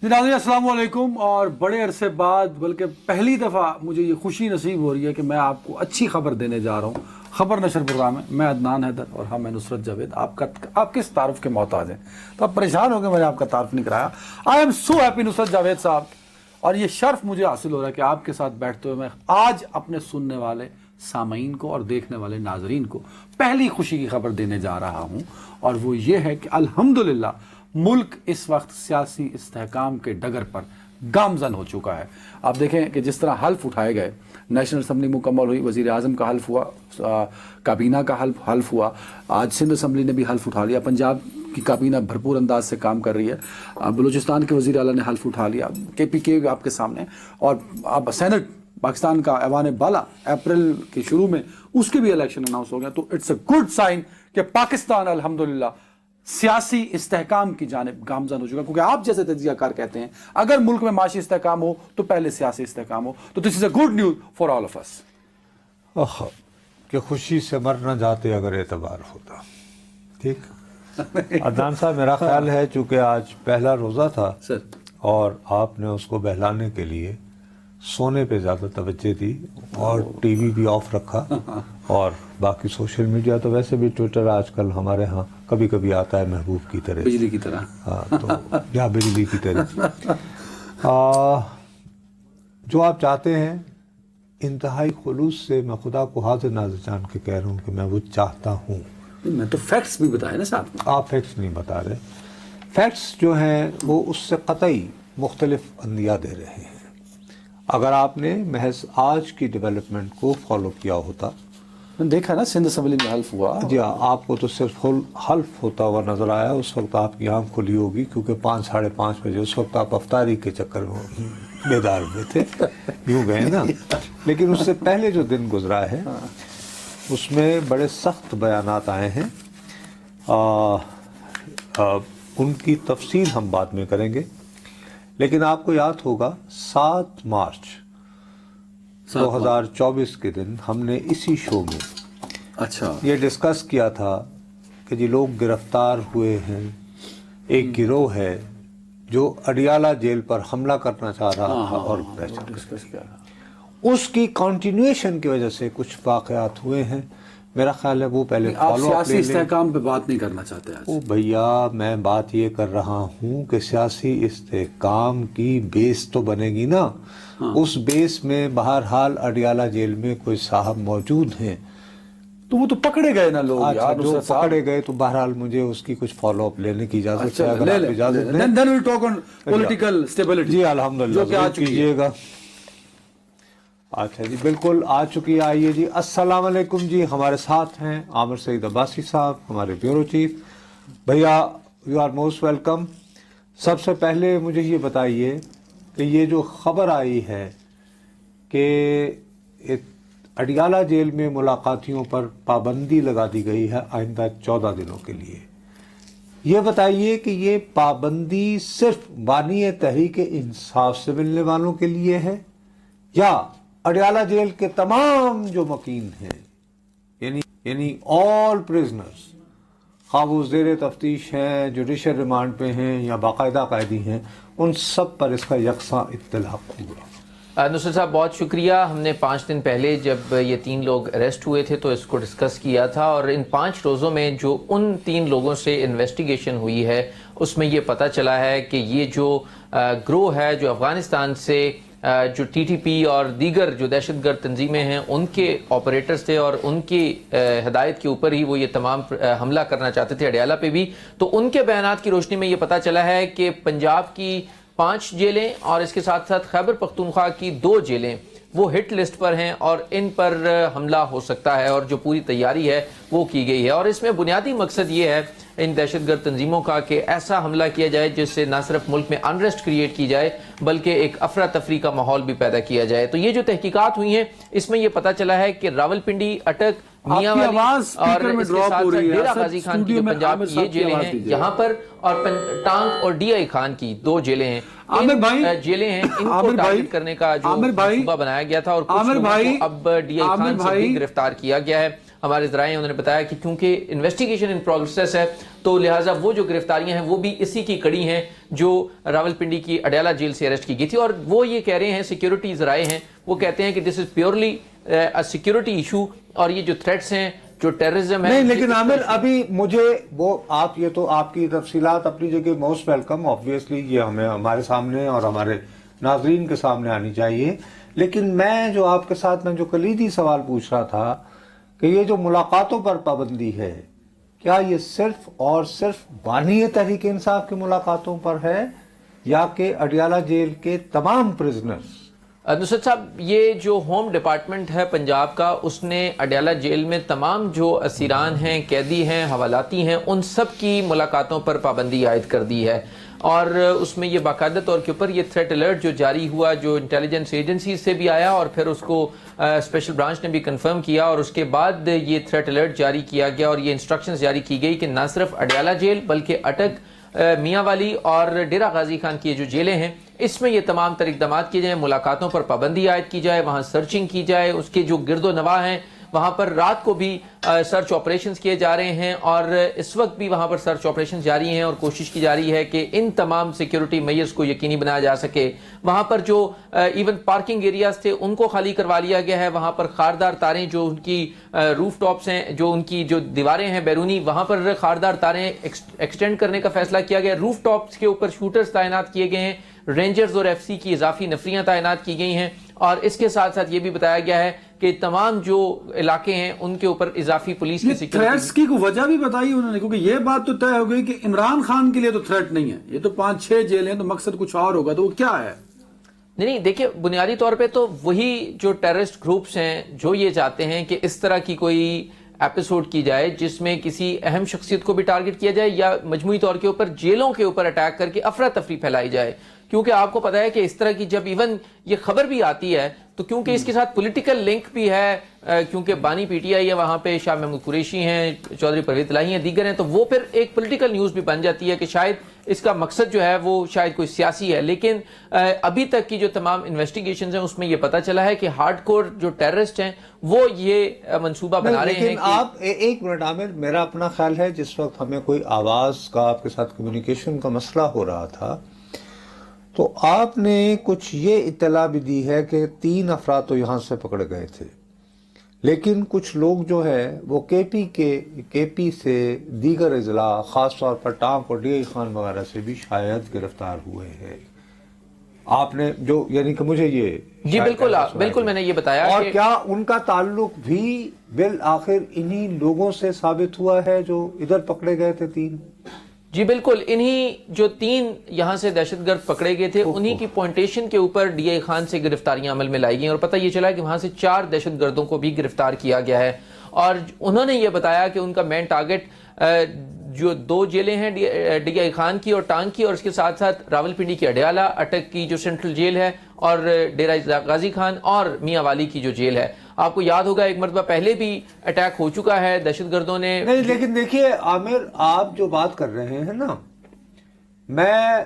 جی ناظرین السلام علیکم، اور بڑے عرصے بعد بلکہ پہلی دفعہ مجھے یہ خوشی نصیب ہو رہی ہے کہ میں آپ کو اچھی خبر دینے جا رہا ہوں۔ خبر نشر پروگرام ہے، میں عدنان حیدر اور میں نصرت جاوید۔ آپ کس تعارف کے محتاج ہیں؟ تو آپ پریشان ہو گئے، میں نے آپ کا تعارف نہیں کرایا۔ آئی ایم سو ہیپی نصرت جاوید صاحب، اور یہ شرف مجھے حاصل ہو رہا ہے کہ آپ کے ساتھ بیٹھتے ہوئے میں آج اپنے سننے والے سامعین کو اور دیکھنے والے ناظرین کو پہلی خوشی کی خبر دینے جا رہا ہوں، اور وہ یہ ہے کہ الحمدللہ ملک اس وقت سیاسی استحکام کے ڈگر پر گامزن ہو چکا ہے۔ آپ دیکھیں کہ جس طرح حلف اٹھائے گئے، نیشنل اسمبلی مکمل ہوئی، وزیر اعظم کا حلف ہوا، کابینہ کا حلف ہوا، آج سندھ اسمبلی نے بھی حلف اٹھا لیا، پنجاب کی کابینہ بھرپور انداز سے کام کر رہی ہے، بلوچستان کے وزیر اعلیٰ نے حلف اٹھا لیا، کے پی کے آپ کے سامنے، اور اب سینٹ پاکستان کا ایوان بالا اپریل کے شروع میں اس کے بھی الیکشن اناؤنس ہو گیا۔ تو اٹس اے گڈ سائن کہ پاکستان الحمدللہ سیاسی استحکام کی جانب گامزن ہو چکا، کیونکہ آپ جیسے تجزیہ کار کہتے ہیں اگر ملک میں معاشی استحکام ہو تو پہلے سیاسی استحکام ہو، تو this is a good news for all of us. کہ خوشی سے مر نہ جاتے اگر اعتبار ہوتا۔ ٹھیک عدنان صاحب، میرا خیال ہے چونکہ آج پہلا روزہ تھا سر، اور آپ نے اس کو بہلانے کے لیے سونے پہ زیادہ توجہ دی اور ٹی وی بھی آف رکھا، اور باقی سوشل میڈیا تو ویسے بھی ٹویٹر آج کل ہمارے ہاں کبھی کبھی آتا ہے محبوب کی طرح، بجلی کی طرح، ہاں تو یا بجلی کی طرح جو آپ چاہتے ہیں انتہائی خلوص سے میں خدا کو حاضر ناظر جان کے کہہ رہا ہوں کہ میں وہ چاہتا ہوں۔ میں تو فیکٹس بھی بتائے نا صاحب۔ آپ فیکٹس نہیں بتا رہے، فیکٹس جو ہیں وہ اس سے قطعی مختلف اندیا دے رہے ہیں۔ اگر آپ نے محض آج کی ڈیولپمنٹ کو فالو کیا ہوتا، دیکھا نا سندھ اسمبلی میں حلف ہوا، جی ہاں، آپ کو تو صرف حلف ہوتا ہوا نظر آیا، اس وقت آپ کی آنکھ کھلی ہوگی کیونکہ 5-5:30 بجے اس وقت آپ افطاری کے چکر میں بیدار ہوئے تھے، یوں گئے نا۔ لیکن اس سے پہلے جو دن گزرا ہے اس میں بڑے سخت بیانات آئے ہیں، ان کی تفصیل ہم بعد میں کریں گے، لیکن آپ کو یاد ہوگا 7 مارچ 2024 کے دن ہم نے اسی شو میں اچھا یہ ڈسکس کیا تھا کہ جی لوگ گرفتار ہوئے ہیں، ایک گروہ ہے جو اڈیالہ جیل پر حملہ کرنا چاہ رہا تھا، اور اس کی کنٹینیویشن کی وجہ سے کچھ واقعات ہوئے ہیں۔ میرا خیال ہے وہ پہلے آپ فالو اپ سیاسی لے لیں۔ استحکام پہ بات نہیں کرنا چاہتے آج؟ او بھیا، میں بات یہ کر رہا ہوں کہ سیاسی استحکام کی بیس تو بنے گی نا، اس بیس میں بہرحال اڈیالہ جیل میں کوئی صاحب موجود ہیں، تو وہ تو پکڑے گئے نا لوگ اچھا یار، جو نصرت صاحب۔ پکڑے گئے تو بہرحال مجھے اس کی کچھ فالو اپ لینے کی اجازت ہے، اچھا اگر لے آپ لیں، اجازت دیں۔ then we'll talk on political stability، جی الحمدللہ جو کہ آ ضرور چکی ہے۔ کیجیے گا۔ اچھا جی بالکل آ چکی ہے۔ آئیے جی، السلام علیکم جی، ہمارے ساتھ ہیں عامر سعید عباسی صاحب، ہمارے بیورو چیف۔ بھیا یو آر موسٹ ویلکم۔ سب سے پہلے مجھے یہ بتائیے کہ یہ جو خبر آئی ہے کہ اڈیالہ جیل میں ملاقاتیوں پر پابندی لگا دی گئی ہے آئندہ 14 دنوں کے لیے، یہ بتائیے کہ یہ پابندی صرف بانی تحریک انصاف سے ملنے والوں کے لیے ہے یا اڈیالہ جیل کے تمام جو مقیم ہیں، یعنی آل پرزنرز، خواہ وہ زیر تفتیش ہیں، جوڈیشل ریمانڈ پہ ہیں یا باقاعدہ قیدی ہیں، ان سب پر اس کا یکساں اطلاق ہوگا؟ نصرت صاحب بہت شکریہ۔ ہم نے 5 دن پہلے جب یہ 3 لوگ اریسٹ ہوئے تھے تو اس کو ڈسکس کیا تھا، اور ان 5 روزوں میں جو ان 3 لوگوں سے انویسٹیگیشن ہوئی ہے اس میں یہ پتہ چلا ہے کہ یہ جو گروہ ہے جو افغانستان سے جو ٹی ٹی پی اور دیگر جو دہشت گرد تنظیمیں ہیں ان کے آپریٹرز تھے، اور ان کی ہدایت کے اوپر ہی وہ یہ تمام حملہ کرنا چاہتے تھے اڈیالہ پہ بھی۔ تو ان کے بیانات کی روشنی میں یہ پتہ چلا ہے کہ پنجاب کی 5 جیلیں اور اس کے ساتھ ساتھ خیبر پختونخوا کی 2 جیلیں وہ ہٹ لسٹ پر ہیں، اور ان پر حملہ ہو سکتا ہے، اور جو پوری تیاری ہے وہ کی گئی ہے۔ اور اس میں بنیادی مقصد یہ ہے ان دہشت گرد تنظیموں کا کہ ایسا حملہ کیا جائے جس سے نہ صرف ملک میں انریسٹ کریٹ کی جائے بلکہ ایک افراتفری کا ماحول بھی پیدا کیا جائے۔ تو یہ جو تحقیقات ہوئی ہیں اس میں یہ پتہ چلا ہے کہ راولپنڈی، اٹک، میاں والی اور اس کے ساتھ ساتھ ڈیرہ غازی خان کی جو پنجاب کی یہ جیلیں ہیں یہاں پر، اور ٹانک اور ڈی آئی خان کی 2 جیلیں ہیں، جیلیں ہیں، ان کو ٹارگٹ کرنے کا جو منصوبہ بنایا گیا تھا، اور کچھ لوگوں کو اب ڈی آئی خان سے بھی گرفتار کیا گیا ہے۔ ہمارے ذرائع انہوں نے بتایا کہ کیونکہ انویسٹیگیشن ان پروگریس ہے تو لہٰذا وہ جو گرفتاریاں ہیں وہ بھی اسی کی کڑی ہیں جو راولپنڈی کی اڈیالہ جیل سے اریسٹ کی گئی تھی. اور وہ یہ کہہ رہے ہیں, سیکیورٹی ذرائع ہیں وہ کہتے ہیں کہ دس از پیورلی سیکیورٹی ایشو, اور یہ جو تھریٹس ہیں جو ٹیررزم ہے. نہیں لیکن عامر ابھی مجھے وہ آپ یہ تو آپ کی تفصیلات اپنی جگہ موسٹ ویلکم, آبویسلی یہ ہمیں ہمارے سامنے اور ہمارے ناظرین کے سامنے آنی چاہیے, لیکن میں جو آپ کے ساتھ میں جو کلیدی سوال پوچھ رہا تھا کہ یہ جو ملاقاتوں پر پابندی ہے کیا یہ صرف اور صرف بانی تحریک انصاف کی ملاقاتوں پر ہے یا کہ اڈیالہ جیل کے تمام پرزنرز؟ نصرت صاحب, یہ جو ہوم ڈپارٹمنٹ ہے پنجاب کا اس نے اڈیالہ جیل میں تمام جو اسیران ہیں, قیدی ہیں, حوالاتی ہیں, ان سب کی ملاقاتوں پر پابندی عائد کر دی ہے. اور اس میں یہ باقاعدہ طور کے اوپر یہ تھریٹ الرٹ جو جاری ہوا جو انٹیلیجنس ایجنسیز سے بھی آیا اور پھر اس کو اسپیشل برانچ نے بھی کنفرم کیا, اور اس کے بعد یہ تھریٹ الرٹ جاری کیا گیا اور یہ انسٹرکشنز جاری کی گئی کہ نہ صرف اڈیالہ جیل بلکہ اٹک, میاں والی اور ڈیرہ غازی خان کی جو جیلیں ہیں اس میں یہ تمام تر اقدامات کیے جائیں, ملاقاتوں پر پابندی عائد کی جائے, وہاں سرچنگ کی جائے, اس کے جو گرد و نواح ہیں وہاں پر رات کو بھی سرچ آپریشنز کیے جا رہے ہیں, اور اس وقت بھی وہاں پر سرچ آپریشنز جاری ہیں اور کوشش کی جا رہی ہے کہ ان تمام سیکیورٹی میئرز کو یقینی بنایا جا سکے. وہاں پر جو ایون پارکنگ ایریاز تھے ان کو خالی کروا لیا گیا ہے, وہاں پر خاردار تاریں جو ان کی روف ٹاپس ہیں, جو ان کی جو دیواریں ہیں بیرونی, وہاں پر خاردار تاریں ایکسٹینڈ کرنے کا فیصلہ کیا گیا. روف ٹاپس کے اوپر شوٹرز تعینات کیے گئے ہیں, رینجرز اور ایف سی کی اضافی نفریاں تعینات کی گئی ہیں, اور اس کے ساتھ ساتھ یہ بھی بتایا گیا ہے کہ تمام جو علاقے ہیں ان کے اوپر اضافی پولیس کی تھریٹس کی کوئی وجہ بھی بتائی انہوں نے, کیونکہ یہ بات تو طے ہو گئی کہ عمران خان کے لیے تو تھریٹ نہیں ہے, یہ تو 5-6 جیلیں تو مقصد کچھ اور ہوگا, تو وہ کیا ہے؟ نہیں دیکھیں, بنیادی طور پہ تو وہی جو ٹیررسٹ گروپس ہیں جو یہ چاہتے ہیں کہ اس طرح کی کوئی ایپیسوڈ کی جائے جس میں کسی اہم شخصیت کو بھی ٹارگٹ کیا جائے یا مجموعی طور کے اوپر جیلوں کے اوپر اٹیک کر کے افراتفری پھیلائی جائے. کیونکہ آپ کو پتا ہے کہ اس طرح کی جب ایون یہ خبر بھی آتی ہے تو کیونکہ اس کے ساتھ پولیٹیکل لنک بھی ہے, کیونکہ بانی پی ٹی آئی ہے, وہاں پہ شاہ محمود قریشی ہیں, چودھری پرویز الہی ہیں, دیگر ہیں, تو وہ پھر ایک پولیٹیکل نیوز بھی بن جاتی ہے کہ شاید اس کا مقصد جو ہے وہ شاید کوئی سیاسی ہے. لیکن ابھی تک کی جو تمام انویسٹیگیشنز ہیں اس میں یہ پتا چلا ہے کہ ہارڈ کور جو ٹیررسٹ ہیں وہ یہ منصوبہ بنا رہے ہیں. لیکن آپ ایک منٹ عامر, میرا اپنا خیال ہے جس وقت ہمیں کوئی آواز کا آپ کے ساتھ کمیونیکیشن کا مسئلہ ہو رہا تھا تو آپ نے کچھ یہ اطلاع بھی دی ہے کہ 3 افراد تو یہاں سے پکڑے گئے تھے, لیکن کچھ لوگ جو ہے وہ کے پی سے دیگر اضلاع خاص طور پر ٹانک اور ڈی آئی خان وغیرہ سے بھی شاید گرفتار ہوئے ہیں. آپ نے جو یعنی کہ مجھے یہ جی بالکل میں نے یہ بتایا, اور کیا ان کا تعلق بھی بالآخر انہی لوگوں سے ثابت ہوا ہے جو ادھر پکڑے گئے تھے 3؟ جی بالکل, انہی جو 3 یہاں سے دہشت گرد پکڑے گئے تھے انہی کی پوائنٹیشن کے اوپر ڈی آئی خان سے گرفتاریاں عمل میں لائی گئیں, اور پتہ یہ چلا کہ وہاں سے 4 دہشت گردوں کو بھی گرفتار کیا گیا ہے. اور انہوں نے یہ بتایا کہ ان کا مین ٹارگٹ جو 2 جیلیں ہیں ڈی آئی خان کی اور ٹانک کی, اور اس کے ساتھ ساتھ راولپنڈی کی اڈیالہ, اٹک کی جو سینٹرل جیل ہے, اور ڈیرہ غازی خان اور میاں والی کی جو جیل ہے. آپ کو یاد ہوگا ایک مرتبہ پہلے بھی اٹیک ہو چکا ہے, دہشت گردوں نے. نہیں لیکن دیکھیے عامر, آپ جو بات کر رہے ہیں نا, میں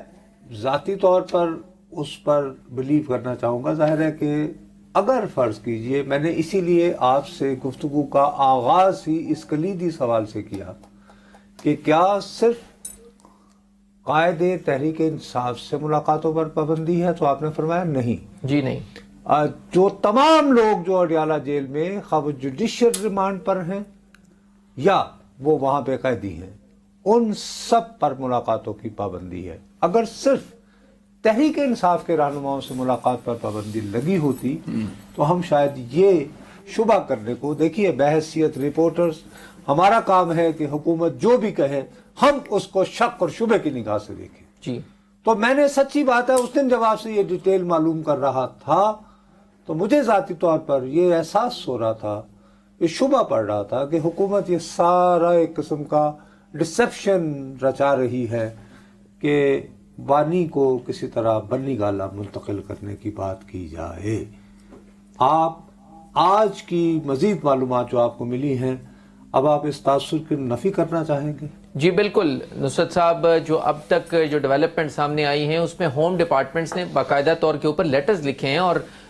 ذاتی طور پر اس پر بلیو کرنا چاہوں گا. ظاہر ہے کہ اگر فرض کیجئے, میں نے اسی لیے آپ سے گفتگو کا آغاز ہی اس کلیدی سوال سے کیا کہ کیا صرف قائد تحریک انصاف سے ملاقاتوں پر پابندی ہے, تو آپ نے فرمایا نہیں. جی نہیں, جو تمام لوگ جو اڈیالہ جیل میں خواہ جوڈیشل ریمانڈ پر ہیں یا وہ وہاں پہ قیدی ہیں, ان سب پر ملاقاتوں کی پابندی ہے. اگر صرف تحریک انصاف کے رہنماؤں سے ملاقات پر پابندی لگی ہوتی تو ہم شاید یہ شبہ کرنے کو, دیکھیے بحیثیت رپورٹرز ہمارا کام ہے کہ حکومت جو بھی کہے ہم اس کو شک اور شبہ کی نگاہ سے دیکھیں. جی تو میں نے سچی بات ہے اس دن جب آپ سے یہ ڈیٹیل معلوم کر رہا تھا تو مجھے ذاتی طور پر یہ احساس ہو رہا تھا, یہ شبہ پڑ رہا تھا کہ حکومت یہ سارا ایک قسم کا ڈسیپشن رچا رہی ہے کہ بانی کو کسی طرح بنی گالا منتقل کرنے کی بات کی جائے. آپ آج کی مزید معلومات جو آپ کو ملی ہیں, اب آپ اس تاثر کی نفی کرنا چاہیں گے؟ جی بالکل نصرت صاحب, جو اب تک جو ڈیولپمنٹ سامنے آئی ہیں اس میں ہوم ڈپارٹمنٹس نے باقاعدہ طور کے اوپر لیٹرز لکھے ہیں, اور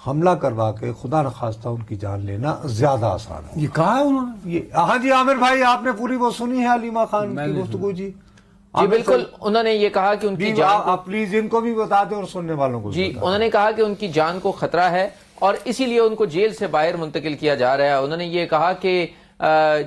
حملہ کروا کے خدا نخواستہ ان کی جان لینا زیادہ آسان ہے. یہ کہا ہے انہوں نے؟ یہ ہاں جی عامر بھائی آپ نے پوری وہ سنی ہے علیمہ خان کی گفتگو جی؟ جی بالکل، انہوں نے یہ کہا کہ ان کی جان آپ پلیز ان کو بھی بتا دیں اور سننے والوں کو جی انہوں نے کہا کہ ان کی جان کو خطرہ ہے اور اسی لیے ان کو جیل سے باہر منتقل کیا جا رہا ہے. انہوں نے یہ کہا کہ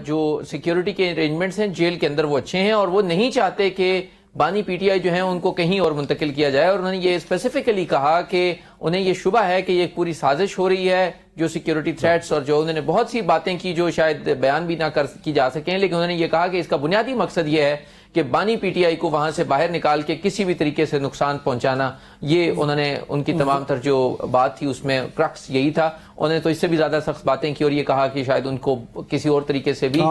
جو سیکیورٹی کے ارینجمنٹس ہیں جیل کے اندر وہ اچھے ہیں اور وہ نہیں چاہتے کہ بانی پی ٹی آئی جو ہیں ان کو کہیں اور منتقل کیا جائے. اور انہوں نے یہ اسپیسیفکلی کہا کہ انہیں یہ شبہ ہے کہ یہ ایک پوری سازش ہو رہی ہے، جو سیکیورٹی تھریٹس اور جو انہوں نے بہت سی باتیں کی جو شاید بیان بھی نہ کی جا سکیں، لیکن انہوں نے یہ کہا کہ اس کا بنیادی مقصد یہ ہے کہ بانی پی ٹی آئی کو وہاں سے باہر نکال کے کسی بھی طریقے سے نقصان پہنچانا. یہ انہوں نے ان کی تمام تر جو بات تھی اس میں کرکس یہی تھا. انہوں نے تو اس سے بھی زیادہ سخت باتیں کی اور یہ کہا کہ شاید ان کو کسی اور طریقے سے بھی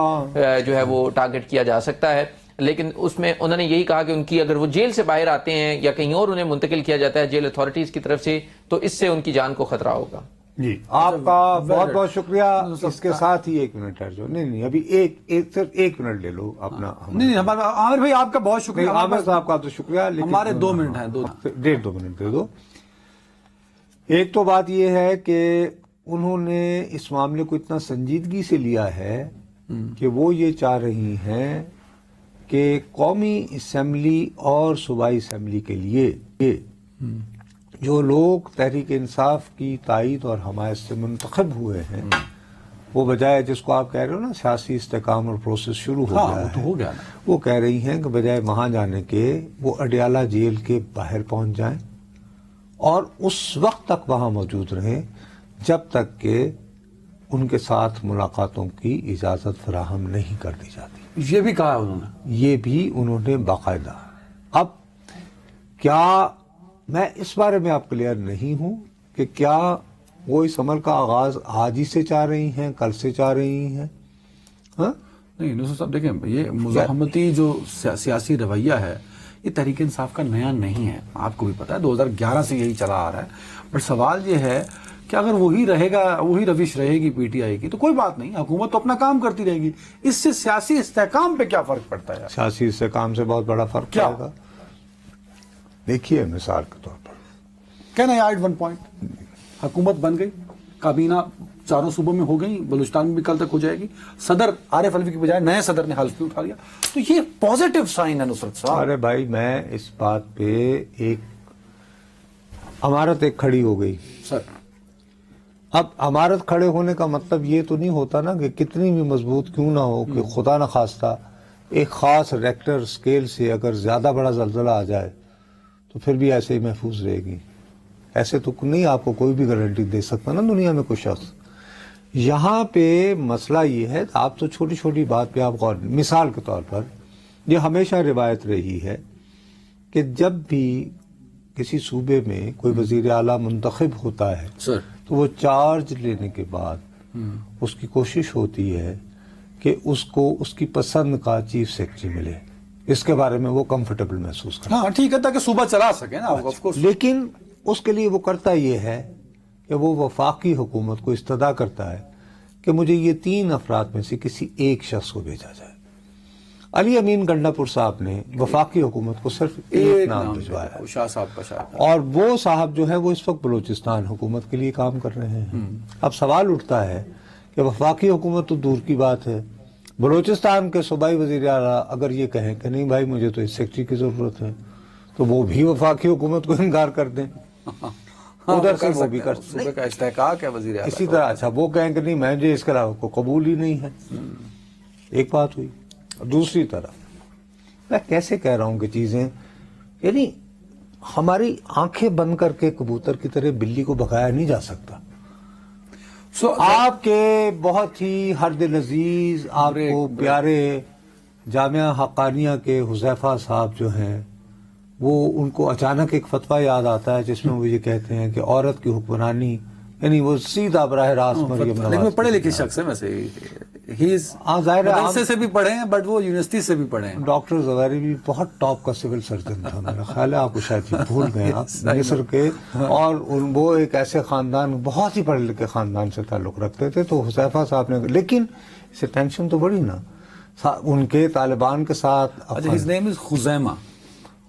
جو ہے وہ ٹارگٹ کیا جا سکتا ہے. لیکن اس میں انہوں نے یہی کہا کہ ان کی اگر وہ جیل سے باہر آتے ہیں یا کہیں اور انہیں منتقل کیا جاتا ہے جیل اتھارٹیز کی طرف سے تو اس سے ان کی جان کو خطرہ ہوگا. جی آپ کا بہت بہت شکریہ. اس کے ساتھ ہی 1 منٹ ہے جو نہیں ابھی صرف 1 منٹ لے لو اپنا. نہیں ہمارا عامر بھائی آپ کا بہت شکریہ. عامر صاحب کا تو شکریہ لیکن ہمارے 2 منٹ ہیں، 1.5-2 منٹ دے دو. ایک تو بات یہ ہے کہ انہوں نے اس معاملے کو اتنا سنجیدگی سے لیا ہے کہ وہ یہ چاہ رہی ہیں کہ قومی اسمبلی اور صوبائی اسمبلی کے لیے جو لوگ تحریک انصاف کی تائید اور حمایت سے منتخب ہوئے ہیں وہ بجائے جس کو آپ کہہ رہے ہو نا سیاسی استحکام اور پروسیس شروع ہو گیا ہے، وہ کہہ رہی ہیں کہ بجائے وہاں جانے کے وہ اڈیالہ جیل کے باہر پہنچ جائیں اور اس وقت تک وہاں موجود رہیں جب تک کہ ان کے ساتھ ملاقاتوں کی اجازت فراہم نہیں کر دی جاتی. یہ بھی کہا انہوں نے، یہ بھی انہوں نے باقاعدہ. اب کیا میں اس بارے میں آپ کلیئر نہیں ہوں کہ کیا وہ اس عمل کا آغاز آج ہی سے چاہ رہی ہیں، کل سے چاہ رہی ہیں؟ ہاں نہیں نصرت صاحب دیکھیں یہ مزاحمتی جو سیاسی رویہ ہے یہ تحریک انصاف کا نیا نہیں ہے، آپ کو بھی پتا ہے 2011 سے یہی چلا آ رہا ہے. بٹ سوال یہ ہے کہ اگر وہی رہے گا، وہی روش رہے گی پی ٹی آئی کی تو کوئی بات نہیں، حکومت تو اپنا کام کرتی رہے گی. اس سے سیاسی استحکام پہ کیا فرق پڑتا ہے؟ سیاسی استحکام سے بہت بڑا فرق پڑے گا. دیکھیے مثال کے طور پر کین آئی ایڈ 1 پوائنٹ؟ حکومت بن گئی، کابینہ 4 صوبوں میں ہو گئی، بلوچستان میں بھی کل تک ہو جائے گی، صدر عارف علوی کی بجائے نئے صدر نے حلف بھی اٹھا لیا، تو یہ پازیٹیو سائن ہے نصرت صاحب. ارے بھائی میں اس بات پہ ایک عمارت ایک کھڑی ہو گئی سر. اب عمارت کھڑے ہونے کا مطلب یہ تو نہیں ہوتا نا کہ کتنی بھی مضبوط کیوں نہ ہو کہ خدا نخواستہ ایک خاص ریکٹر سکیل سے اگر زیادہ بڑا زلزلہ آ جائے تو پھر بھی ایسے ہی محفوظ رہے گی. ایسے تو نہیں آپ کو کوئی بھی گارنٹی دے سکتا نا دنیا میں کوئی شخص. یہاں پہ مسئلہ یہ ہے آپ تو چھوٹی چھوٹی بات پہ آپ غور. مثال کے طور پر یہ ہمیشہ روایت رہی ہے کہ جب بھی کسی صوبے میں کوئی وزیر اعلیٰ منتخب ہوتا ہے سر تو وہ چارج لینے کے بعد اس کی کوشش ہوتی ہے کہ اس کو اس کی پسند کا چیف سیکرٹری ملے، اس کے بارے میں وہ کمفرٹیبل محسوس کرے. ہاں ٹھیک ہے تاکہ صوبہ چلا سکے نا آف کورس. لیکن اس کے لیے وہ کرتا یہ ہے کہ وہ وفاقی حکومت کو استدعا کرتا ہے کہ مجھے یہ 3 افراد میں سے کسی ایک شخص کو بھیجا جائے. علی امین گنڈا پور صاحب نے وفاقی حکومت کو صرف ایک نام بھجوایا شاہ صاحب کا شاہ، اور وہ صاحب جو ہے وہ اس وقت بلوچستان حکومت کے لیے کام کر رہے ہیں. اب سوال اٹھتا ہے کہ وفاقی حکومت تو دور کی بات ہے، بلوچستان کے صوبائی وزیر اعلیٰ اگر یہ کہیں کہ نہیں بھائی مجھے تو اس سیکرٹری کی ضرورت ہے تو وہ بھی وفاقی حکومت کو انکار کر دیں. ادھر سے وہ بھی کر صوبے کا استحقاق ہے وزیر اعلیٰ. اسی طرح اچھا وہ کہیں کہ نہیں مجھے اس کے علاوہ کو قبول ہی نہیں ہے. ایک بات ہوئی. دوسری طرف میں کیسے کہہ رہا ہوں کہ چیزیں یعنی ہماری آنکھیں بند کر کے کبوتر کی طرح بلی کو بھگایا نہیں جا سکتا. آپ کے بہت ہی ہر دل عزیز آپ کو پیارے جامعہ حقانیہ کے حذیفہ صاحب جو ہیں وہ ان کو اچانک ایک فتویٰ یاد آتا ہے جس میں وہ یہ کہتے ہیں کہ عورت کی حکمرانی یعنی وہ سیدھا براہ راست مریم نواز. لیکن پڑھے لکھے شخص ہے ویسے، مدرسے سے بھی پڑھے ہیں بٹ وہ یونیورسٹی سے بھی پڑھے ہیں. ڈاکٹر زویری بھی بہت ٹاپ کا سول سرجن تھا، میرا خیال ہے آپ کو شاید بھول گئے آپ مصر کے، اور وہ ایک ایسے خاندان بہت ہی پڑھے لکھے خاندان سے تعلق رکھتے تھے. تو حذیفہ صاحب نے لیکن اسے ٹینشن تو بڑی نا ان کے طالبان کے ساتھ. his name is خزیمہ.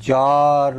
4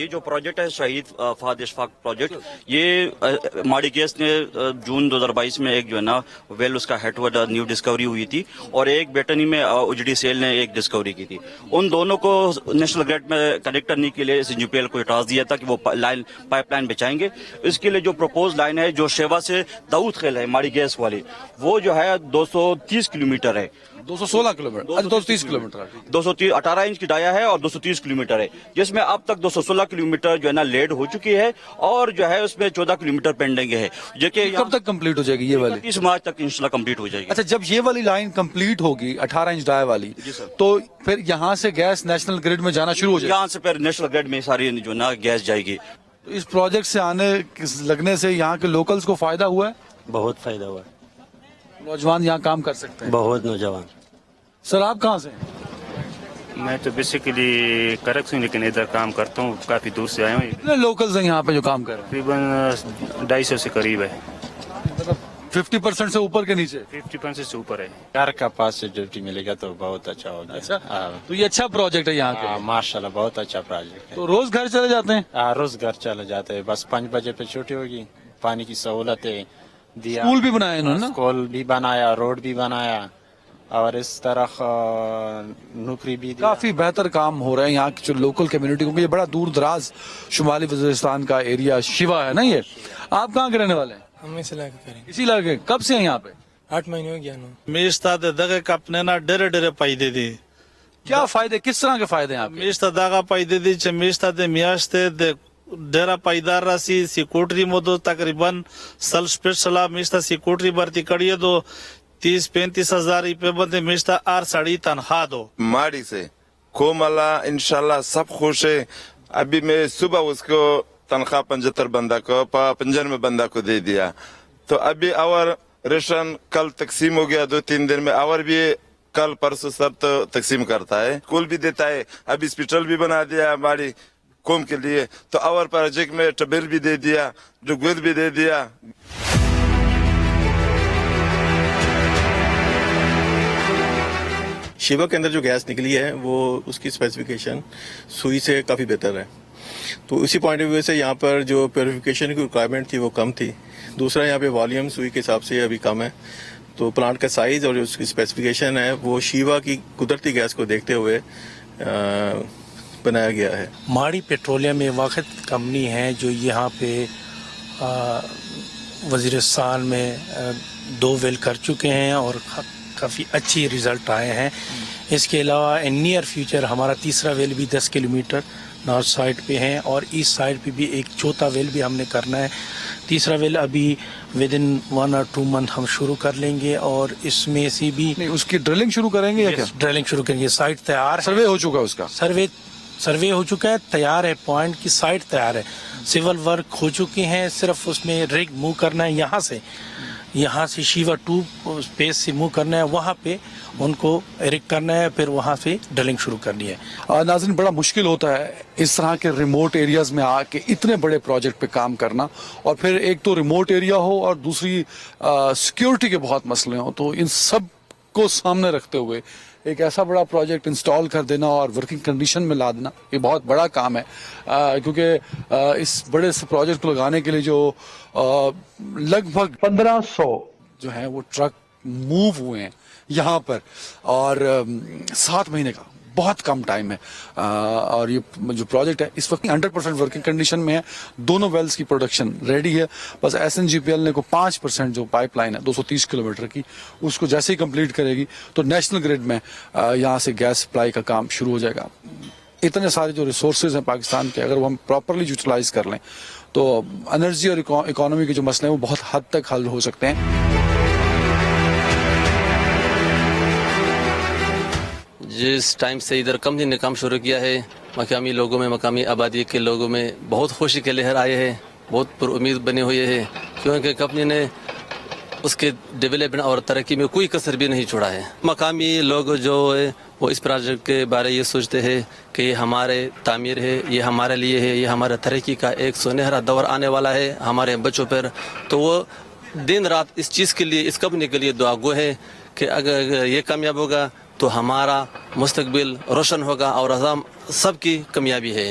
یہ جو پروجیکٹ ہے شہید فہد اشفاق پروجیکٹ، یہ ماڑی گیس نے جون 2022 میں ایک جو ہے نا ویل اس کا ہیٹورڈ نیو ڈسکوری ہوئی تھی، اور ایک بیٹنی میں اجڑی سیل نے ایک ڈسکوری کی تھی. ان دونوں کو نیشنل گریڈ میں کنیکٹ کرنے کے لیے CGPL کو ٹاسک دیا تھا کہ وہ پائپ لائن بچائیں گے. اس کے لیے جو پروپوز لائن ہے جو شیوا سے داؤد خیل ہے ماڑی گیس والی، وہ جو ہے 230 کلومیٹر ہے. 216 کلومیٹر 230 کلومیٹر 18 انچ کی ڈایا ہے اور 230 کلومیٹر ہے، جس میں اب تک 216 کلومیٹر جو ہے نا لیڈ ہو چکی ہے، اور جو ہے اس میں 14 کلومیٹر پینڈنگ ہے، جو کہ کب تک کمپلیٹ ہو جائے گی یہ والی؟ 30 مارچ تک انشاءاللہ کمپلیٹ ہو جائے گی. اچھا، جب یہ والی لائن کمپلیٹ ہوگی 18 انچ ڈائی والی، تو پھر یہاں سے گیس نیشنل گریڈ میں جانا شروع ہو جائے گی؟ یہاں سے پھر نیشنل گریڈ میں ساری جو نا گیس جائے گی. اس پروجیکٹ سے لگنے سے یہاں کے لوکلز کو فائدہ ہوا ہے؟ بہت فائدہ ہوا، نوجوان یہاں کام کر سکتے ہیں؟ بہت نوجوان. سر آپ کہاں سے ہیں؟ میں تو بیسیکلی کرک ہوں، لیکن ادھر کام کرتا ہوں، کافی دور سے آیا ہوں. کتنے لوکلز ہیں یہاں پہ جو کام کر رہے تقریباً 250 سے قریب ہے. ہیں؟ 50% سے اوپر کے نیچے؟ 50% سے اوپر ہے. گھر کا پاس سے ڈیوٹی ملے گا تو بہت اچھا ہوگا. اچھا، تو یہ اچھا پروجیکٹ ہے یہاں کا؟ ماشاء اللہ بہت اچھا پروجیکٹ ہے. تو روز گھر چلے جاتے ہیں؟ روز گھر چلے جاتے ہیں، بس 5 بجے پہ چھٹی ہوگی. پانی کی سہولتیں دیا، اسکول بھی بنائے انہوں نے نا؟ اسکول بھی بنایا، روڈ بھی بنایا، اور اس طرح نوکری بھی دیا. کافی بہتر کام ہو رہا ہے یہاں کی جو لوکل کمیونٹی، کیونکہ یہ بڑا دور دراز شمالی وزیرستان کا ایریا شیوا ہے نا. یہ آپ کہاں کے رہنے والے ہیں؟ ہم اس علاقے کریں. اسی علاقے؟ کب سے ہیں یہاں پہ؟ 8 مہینے ہو گیا نا. میشتا دغه کپنینا ډېر پیدا دي. کیا فائدے، کس طرح کے فائدے ہیں آپ کے؟ میشتا دغه پیدا دي چې میشتا د میاشتې د ډېر پایدار راسي. سیکورټري مودو تقریبا سل سپیشلا میشتا سیکورټري برتی کړی دو 30-35 ہزار روپے بندے میشتا آر ساڑی تنخواہ دو. ماڑی سے کوملا انشاءاللہ سب خوش ہے. ابھی میں صبح اس کو تنخواہ 75 بندہ کو 95 بندہ کو دے دیا، تو ابھی اور ریشن کل تقسیم ہو گیا 2-3 دن میں، اور بھی کل پرسوں سب تو تقسیم کرتا ہے. اسکول بھی دیتا ہے، ابھی ہاسپٹل بھی بنا دیا ہماری قوم کے لیے، تو اور پروجیکٹ میں ٹبل بھی دے دیا، ڈگول بھی دے دیا. شیوا کے اندر جو گیس نکلی ہے وہ اس کی اسپیسیفکیشن سوئی سے کافی بہتر ہے، تو اسی پوائنٹ آف ویو سے یہاں پر جو پیوریفیکیشن کی ریکوائرمنٹ تھی وہ کم تھی. دوسرا یہاں پہ والیوم سوئی کے حساب سے ابھی کم ہے، تو پلانٹ کا سائز اور جو اس کی اسپیسیفکیشن ہے وہ شیوا کی قدرتی گیس کو دیکھتے ہوئے بنایا گیا ہے. ماڑی پیٹرولیم میں واحد کمپنی ہے جو یہاں پہ وزیرستان میں 2 ویل کر چکے ہیں اور کافی اچھی ریزلٹ آئے ہیں. اس کے علاوہ نیئر فیوچر ہمارا تیسرا ویل بھی 10 کلومیٹر نارتھ سائڈ پہ ہیں، اور ایسٹ سائڈ پہ بھی ایک چوتھا ویل بھی ہم نے کرنا ہے. تیسرا ویل ابھی ود ان 1 or 2 month ہم شروع کر لیں گے، اور اس میں سے بھی اس کی ڈرلنگ شروع کریں گے یا کیا؟ ڈرلنگ شروع کریں گے. سائٹ تیار ہے، سروے ہو چکا ہے اس کا؟ سروے ہو چکا ہے، تیار ہے، پوائنٹ کی سائٹ تیار ہے، سول ورک ہو چکے ہیں، صرف اس میں ریگ موو کرنا ہے. یہاں سے شیوا 2 اسپیس سے موو کرنا ہے، وہاں پہ ان کو ایرک کرنا ہے، پھر وہاں سے ڈرلنگ شروع کرنی ہے. ناظرین، بڑا مشکل ہوتا ہے اس طرح کے ریموٹ ایریاز میں آ کے اتنے بڑے پروجیکٹ پہ کام کرنا، اور پھر ایک تو ریموٹ ایریا ہو اور دوسری سیکیورٹی کے بہت مسئلے ہوں. تو ان سب کو سامنے رکھتے ہوئے ایک ایسا بڑا پروجیکٹ انسٹال کر دینا اور ورکنگ کنڈیشن میں لا دینا، یہ بہت بڑا کام ہے. کیونکہ اس بڑے سے پروجیکٹ کو لگانے کے لیے جو لگ بھگ 1500 جو ہیں وہ ٹرک موو ہوئے ہیں یہاں پر، اور 7 مہینے کا بہت کم ٹائم ہے. اور یہ جو پروجیکٹ ہے اس وقت 100% ورکنگ کنڈیشن میں ہے. دونوں ویلز کی پروڈکشن ریڈی ہے، بس SNGPL نے کو 5% جو پائپ لائن ہے 230 کلومیٹر کی، اس کو جیسے ہی کمپلیٹ کرے گی تو نیشنل گریڈ میں یہاں سے گیس سپلائی کا کام شروع ہو جائے گا. اتنے سارے جو ریسورسز ہیں پاکستان کے، اگر وہ ہم پراپرلی یوٹیلائز کر لیں تو انرجی اور اکانومی کے جو مسئلے ہیں وہ بہت حد تک حل ہو سکتے ہیں. جس ٹائم سے ادھر کمپنی نے کام شروع کیا ہے، مقامی لوگوں میں، مقامی آبادی کے لوگوں میں بہت خوشی کے لہر آئے ہیں، بہت پر امید بنے ہوئے ہیں، کیونکہ کمپنی نے اس کے ڈیولپمنٹ اور ترقی میں کوئی کسر بھی نہیں چھوڑا ہے. مقامی لوگ جو ہے وہ اس پروجیکٹ کے بارے یہ سوچتے ہیں کہ یہ ہمارے تعمیر ہے، یہ ہمارے لیے ہے، یہ ہمارے ترقی کا ایک سنہرا دور آنے والا ہے ہمارے بچوں پر. تو وہ دن رات اس چیز کے لیے، اس کمپنی کے لیے دعا گو ہے کہ اگر یہ کامیاب ہوگا تو ہمارا مستقبل روشن ہوگا اور ہم سب کی کامیابی ہے.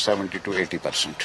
70 to 80%।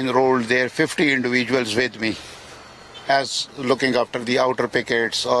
enrolled there 50 individuals with me as looking after the outer pickets or